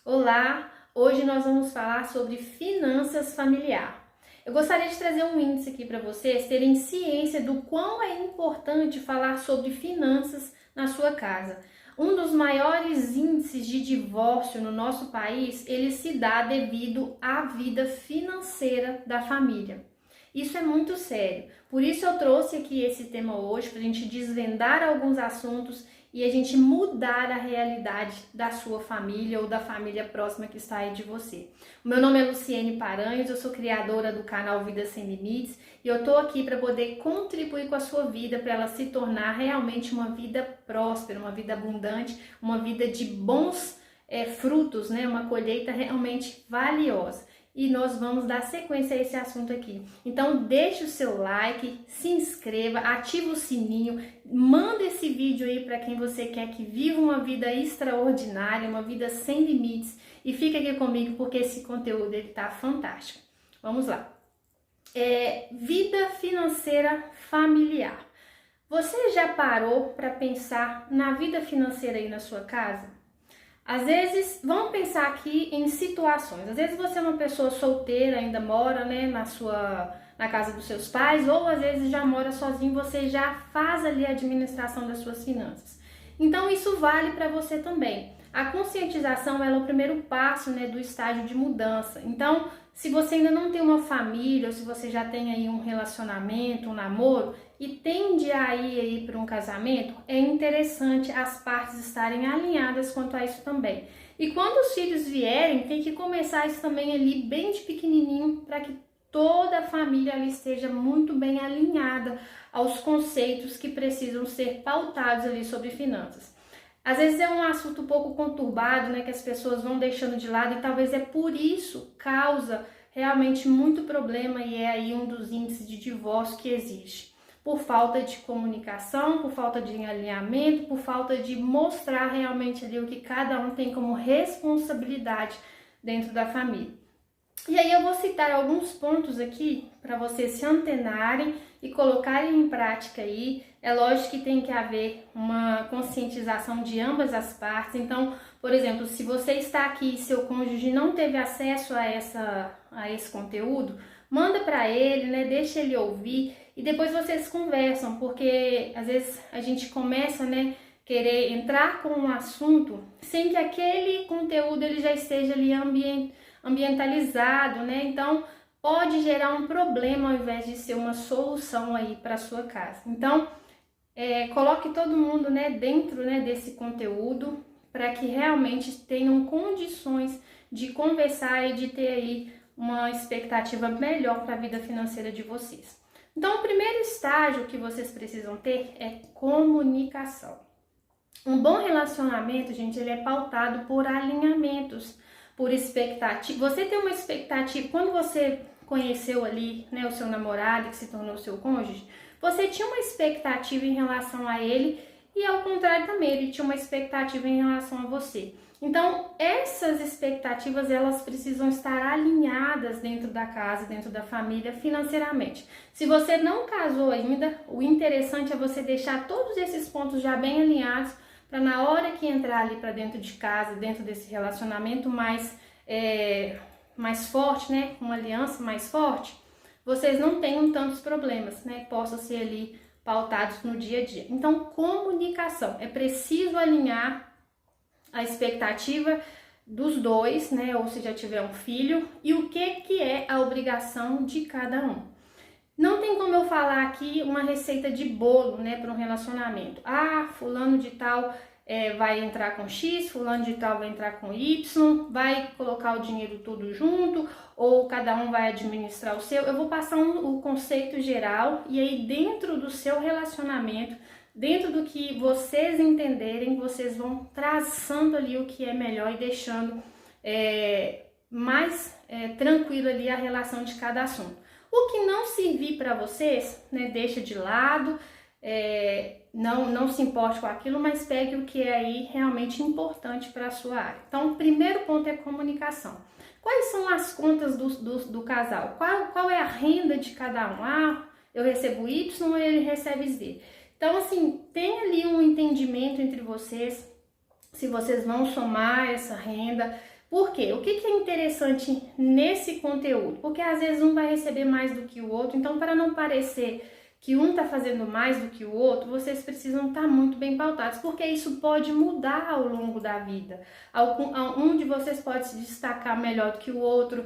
Olá, hoje nós vamos falar sobre finanças familiar. Eu gostaria de trazer um índice aqui para vocês terem ciência do quão é importante falar sobre finanças na sua casa. Um dos maiores índices de divórcio no nosso país, ele se dá devido à vida financeira da família. Isso é muito sério. Por isso eu trouxe aqui esse tema hoje, para a gente desvendar alguns assuntos e a gente mudar a realidade da sua família ou da família próxima que está aí de você. O meu nome é Luciene Paranhos, eu sou criadora do canal Vida Sem Limites e eu estou aqui para poder contribuir com a sua vida para ela se tornar realmente uma vida próspera, uma vida abundante, uma vida de bons frutos, né? Uma colheita realmente valiosa. E nós vamos dar sequência a esse assunto aqui. Então deixe o seu like, se inscreva, ative o sininho, manda esse vídeo aí para quem você quer que viva uma vida extraordinária, uma vida sem limites, e fica aqui comigo porque esse conteúdo ele tá fantástico. Vamos lá. Vida financeira familiar. Você já parou para pensar na vida financeira aí na sua casa? Às vezes, vamos pensar aqui em situações. Às vezes você é uma pessoa solteira, ainda mora, né, na casa dos seus pais, ou às vezes já mora sozinho, você já faz ali a administração das suas finanças. Então isso vale para você também. A conscientização ela é o primeiro passo, né, do estágio de mudança. Então, se você ainda não tem uma família, ou se você já tem aí um relacionamento, um namoro, e tende a ir aí para um casamento, é interessante as partes estarem alinhadas quanto a isso também. E quando os filhos vierem, tem que começar isso também ali bem de pequenininho, para que toda a família ali esteja muito bem alinhada aos conceitos que precisam ser pautados ali sobre finanças. Às vezes é um assunto um pouco conturbado, né, que as pessoas vão deixando de lado e talvez é por isso causa realmente muito problema e é aí um dos índices de divórcio que existe. Por falta de comunicação, por falta de alinhamento, por falta de mostrar realmente ali o que cada um tem como responsabilidade dentro da família. E aí eu vou citar alguns pontos aqui para vocês se antenarem e colocarem em prática aí. É lógico que tem que haver uma conscientização de ambas as partes. Então, por exemplo, se você está aqui e seu cônjuge não teve acesso a esse conteúdo, manda para ele, né? Deixa ele ouvir e depois vocês conversam, porque às vezes a gente começa, né, querer entrar com um assunto sem que aquele conteúdo ele já esteja ali ambientalizado, né? Então pode gerar um problema ao invés de ser uma solução aí para sua casa. Então coloque todo mundo, né, dentro, né, desse conteúdo para que realmente tenham condições de conversar e de ter aí uma expectativa melhor para a vida financeira de vocês. Então, o primeiro estágio que vocês precisam ter é comunicação. Um bom relacionamento, gente, ele é pautado por alinhamentos, por expectativa. Você tem uma expectativa, quando você conheceu ali, né, o seu namorado que se tornou seu cônjuge, você tinha uma expectativa em relação a ele e ao contrário também, ele tinha uma expectativa em relação a você. Então, essas expectativas, elas precisam estar alinhadas dentro da casa, dentro da família, financeiramente. Se você não casou ainda, o interessante é você deixar todos esses pontos já bem alinhados, para na hora que entrar ali para dentro de casa, dentro desse relacionamento mais forte, né, uma aliança mais forte, vocês não tenham tantos problemas, né, possam ser ali pautados no dia a dia. Então, comunicação, é preciso alinhar a expectativa dos dois, né, ou se já tiver um filho, e o que é a obrigação de cada um. Não tem como eu falar aqui uma receita de bolo, né, para um relacionamento. Ah, fulano de tal vai entrar com X, fulano de tal vai entrar com Y, vai colocar o dinheiro todo junto, ou cada um vai administrar o seu. Eu vou passar o conceito geral e aí dentro do seu relacionamento, dentro do que vocês entenderem, vocês vão traçando ali o que é melhor e deixando mais tranquilo ali a relação de cada assunto. O que não servir para vocês, né, deixa de lado, não se importe com aquilo, mas pegue o que é aí realmente importante para a sua área. Então, o primeiro ponto é comunicação. Quais são as contas do casal? Qual é a renda de cada um? Ah, eu recebo Y, ele recebe Z. Então, assim, tem ali um entendimento entre vocês, se vocês vão somar essa renda, Por quê? O que é interessante nesse conteúdo? Porque às vezes um vai receber mais do que o outro, então para não parecer que um está fazendo mais do que o outro, vocês precisam estar muito bem pautados, porque isso pode mudar ao longo da vida. Um de vocês pode se destacar melhor do que o outro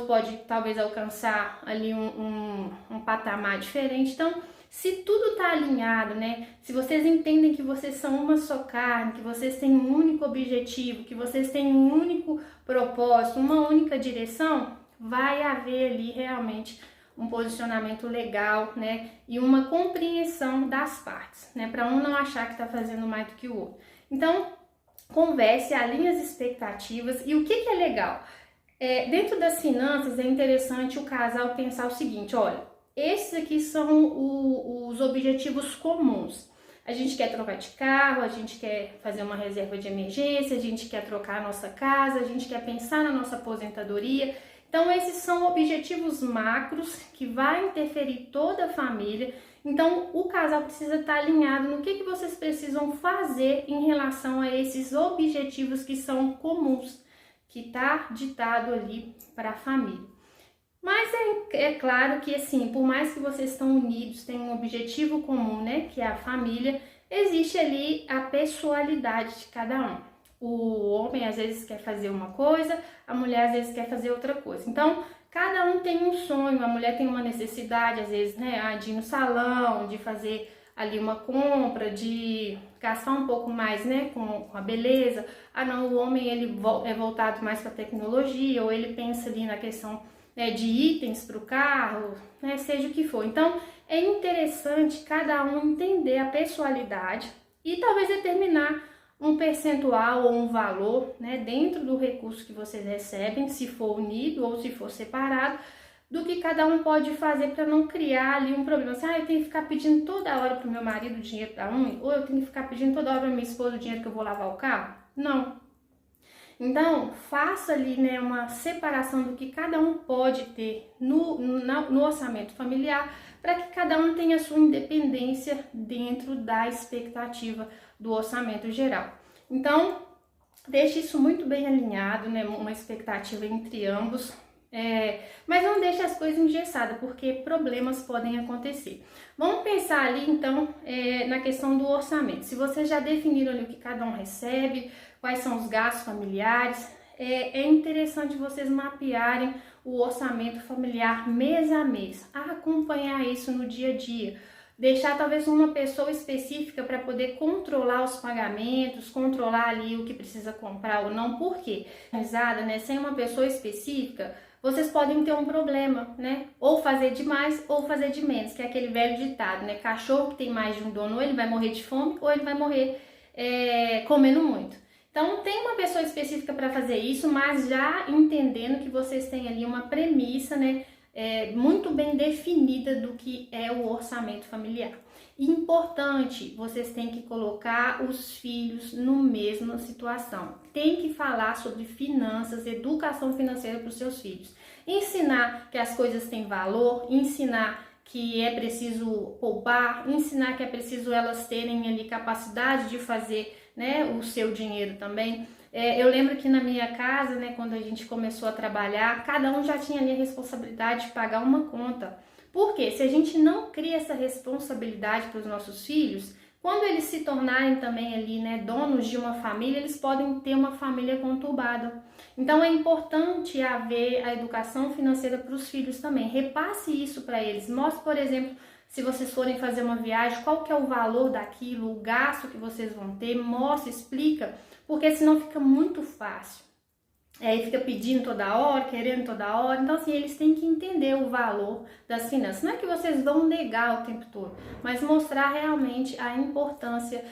pode talvez alcançar ali um patamar diferente. Então, se tudo está alinhado, né? Se vocês entendem que vocês são uma só carne, que vocês têm um único objetivo, que vocês têm um único propósito, uma única direção, vai haver ali realmente um posicionamento legal, né? E uma compreensão das partes, né? Para um não achar que está fazendo mais do que o outro. Então, converse, alinhe as expectativas. E o que é legal? Dentro das finanças é interessante o casal pensar o seguinte: olha, esses aqui são os objetivos comuns. A gente quer trocar de carro, a gente quer fazer uma reserva de emergência, a gente quer trocar a nossa casa, a gente quer pensar na nossa aposentadoria. Então, esses são objetivos macros que vai interferir toda a família. Então, o casal precisa estar alinhado no que vocês precisam fazer em relação a esses objetivos que são comuns, que está ditado ali para a família. Mas é claro que, assim, por mais que vocês estão unidos, têm um objetivo comum, né, que é a família, existe ali a pessoalidade de cada um. O homem às vezes quer fazer uma coisa, a mulher às vezes quer fazer outra coisa. Então, cada um tem um sonho, a mulher tem uma necessidade, às vezes, né, de ir no salão, de fazer ali uma compra, de gastar um pouco mais, né, com a beleza. Ah, não, o homem ele é voltado mais para a tecnologia, ou ele pensa ali na questão de itens para o carro, né, seja o que for. Então, é interessante cada um entender a pessoalidade e talvez determinar um percentual ou um valor, né, dentro do recurso que vocês recebem, se for unido ou se for separado, do que cada um pode fazer para não criar ali um problema. Assim, eu tenho que ficar pedindo toda hora para o meu marido dinheiro para unha, ou eu tenho que ficar pedindo toda hora para minha esposa o dinheiro que eu vou lavar o carro? Não. Então, faça ali, né, uma separação do que cada um pode ter no orçamento familiar, para que cada um tenha a sua independência dentro da expectativa do orçamento geral. Então, deixe isso muito bem alinhado, né, uma expectativa entre ambos, mas não deixe as coisas engessadas, porque problemas podem acontecer. Vamos pensar ali, então, na questão do orçamento. Se vocês já definiram ali o que cada um recebe, quais são os gastos familiares, é interessante vocês mapearem o orçamento familiar mês a mês, acompanhar isso no dia a dia, deixar talvez uma pessoa específica para poder controlar os pagamentos, controlar ali o que precisa comprar ou não. Por quê? Né, sem uma pessoa específica, vocês podem ter um problema, né? Ou fazer de mais ou fazer de menos, que é aquele velho ditado, né? Cachorro que tem mais de um dono, ou ele vai morrer de fome ou ele vai morrer comendo muito. Então, tem uma pessoa específica para fazer isso, mas já entendendo que vocês têm ali uma premissa, né, muito bem definida do que é o orçamento familiar. Importante, vocês têm que colocar os filhos no mesma situação. Tem que falar sobre finanças, educação financeira para os seus filhos. Ensinar que as coisas têm valor, ensinar que é preciso poupar, ensinar que é preciso elas terem ali capacidade de fazer, né, o seu dinheiro também. Eu lembro que na minha casa, né, quando a gente começou a trabalhar, cada um já tinha ali a responsabilidade de pagar uma conta. Por quê? Se a gente não cria essa responsabilidade para os nossos filhos, quando eles se tornarem também ali, né, donos de uma família, eles podem ter uma família conturbada. Então é importante haver a educação financeira para os filhos também. Repasse isso para eles. Mostre, por exemplo, se vocês forem fazer uma viagem, qual que é o valor daquilo, o gasto que vocês vão ter. Mostre, explica, porque senão fica muito fácil. Aí fica pedindo toda hora, querendo toda hora. Então, assim, eles têm que entender o valor das finanças. Não é que vocês vão negar o tempo todo, mas mostrar realmente a importância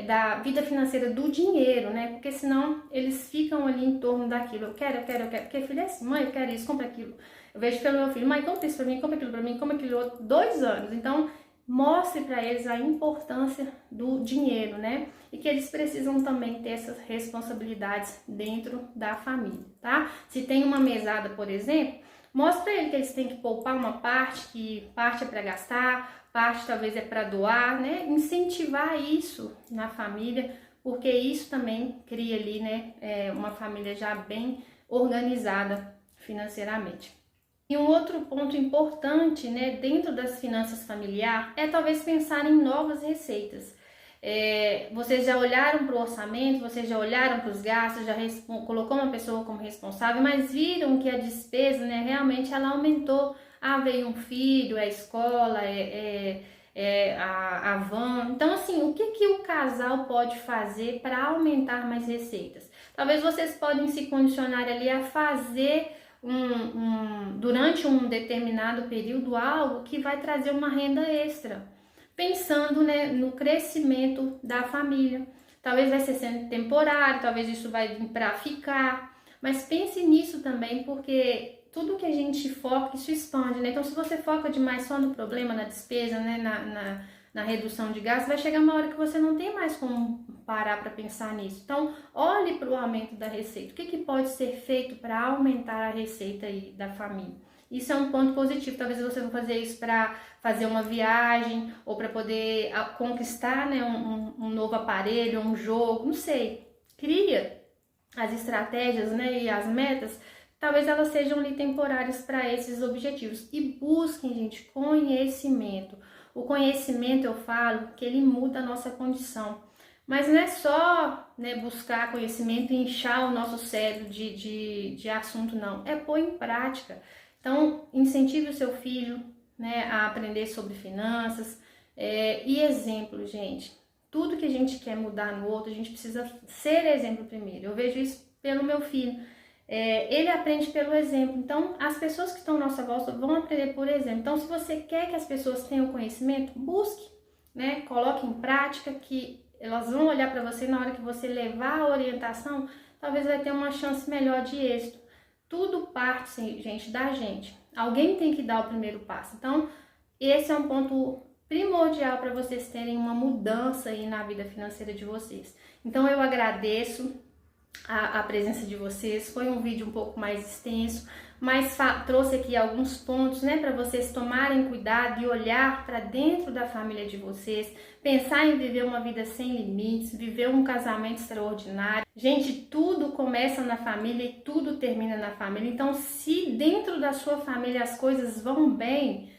da vida financeira, do dinheiro, né? Porque senão eles ficam ali em torno daquilo. Eu quero. Porque filho é assim, mãe, eu quero isso, compra aquilo. Eu vejo pelo meu filho, mãe, compra isso pra mim, compra aquilo outro. 2 anos. Então, mostre para eles a importância do dinheiro, né? E que eles precisam também ter essas responsabilidades dentro da família, tá? Se tem uma mesada, por exemplo, mostre para eles que eles têm que poupar uma parte, que parte é para gastar, parte talvez é para doar, né? Incentivar isso na família, porque isso também cria ali, né, uma família já bem organizada financeiramente. E um outro ponto importante, né, dentro das finanças familiares é talvez pensar em novas receitas. Vocês já olharam para o orçamento, vocês já olharam para os gastos, já colocou uma pessoa como responsável, mas viram que a despesa, né, realmente ela aumentou. Veio um filho, a escola, a van. Então, assim, o que o casal pode fazer para aumentar mais receitas? Talvez vocês podem se condicionar ali a fazer durante um determinado período algo que vai trazer uma renda extra, pensando, né, no crescimento da família. Talvez vai ser sendo temporário, talvez isso vai vir para ficar, mas pense nisso também, porque tudo que a gente foca, isso expande, né? Então, se você foca demais só no problema, na despesa, né, na redução de gastos, vai chegar uma hora que você não tem mais como parar para pensar nisso. Então, olhe para o aumento da receita. O que pode ser feito para aumentar a receita aí da família? Isso é um ponto positivo. Talvez você vá fazer isso para fazer uma viagem ou para poder conquistar, né, um novo aparelho, um jogo, não sei. Cria as estratégias, né, e as metas. Talvez elas sejam ali temporárias para esses objetivos. E busquem, gente, conhecimento. O conhecimento, eu falo, que ele muda a nossa condição. Mas não é só, né, buscar conhecimento e inchar o nosso cérebro de assunto, não. É pôr em prática. Então, incentive o seu filho, né, a aprender sobre finanças. E exemplo, gente. Tudo que a gente quer mudar no outro, a gente precisa ser exemplo primeiro. Eu vejo isso pelo meu filho. Ele aprende pelo exemplo. Então, as pessoas que estão à nossa volta vão aprender por exemplo. Então, se você quer que as pessoas tenham conhecimento, busque, né? Coloque em prática, que elas vão olhar para você na hora que você levar a orientação, talvez vai ter uma chance melhor de êxito. Tudo parte, gente, da gente. Alguém tem que dar o primeiro passo. Então, esse é um ponto primordial para vocês terem uma mudança aí na vida financeira de vocês. Então, eu agradeço a presença de vocês. Foi um vídeo um pouco mais extenso, mas trouxe aqui alguns pontos, né, para vocês tomarem cuidado e olhar para dentro da família de vocês, pensar em viver uma vida sem limites, viver um casamento extraordinário. Gente, tudo começa na família e tudo termina na família. Então, se dentro da sua família as coisas vão bem,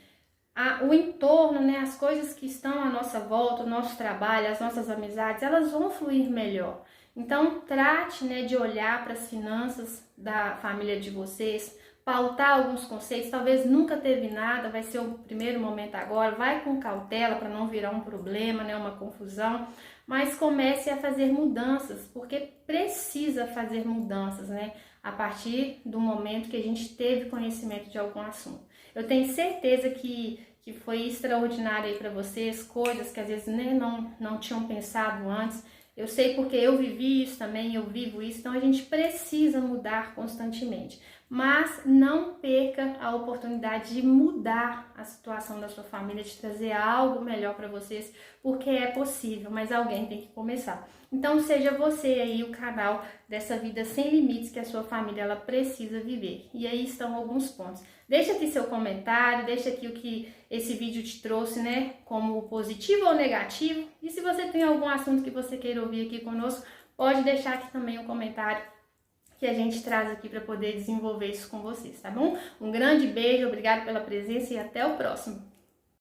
o entorno, né, as coisas que estão à nossa volta, o nosso trabalho, as nossas amizades, elas vão fluir melhor. Então, trate, né, de olhar para as finanças da família de vocês, pautar alguns conceitos. Talvez nunca teve nada, vai ser o primeiro momento agora. Vai com cautela para não virar um problema, né, uma confusão. Mas comece a fazer mudanças, porque precisa fazer mudanças, né, a partir do momento que a gente teve conhecimento de algum assunto. Eu tenho certeza que foi extraordinário aí para vocês, coisas que às vezes nem não tinham pensado antes. Eu sei porque eu vivi isso também, eu vivo isso, então a gente precisa mudar constantemente. Mas não perca a oportunidade de mudar a situação da sua família, de trazer algo melhor para vocês, porque é possível, mas alguém tem que começar. Então seja você aí o canal dessa vida sem limites que a sua família ela precisa viver. E aí estão alguns pontos. Deixa aqui seu comentário, deixa aqui o que esse vídeo te trouxe, né, como positivo ou negativo. E se você tem algum assunto que você queira ouvir aqui conosco, pode deixar aqui também um comentário que a gente traz aqui para poder desenvolver isso com vocês, tá bom? Um grande beijo, obrigado pela presença e até o próximo.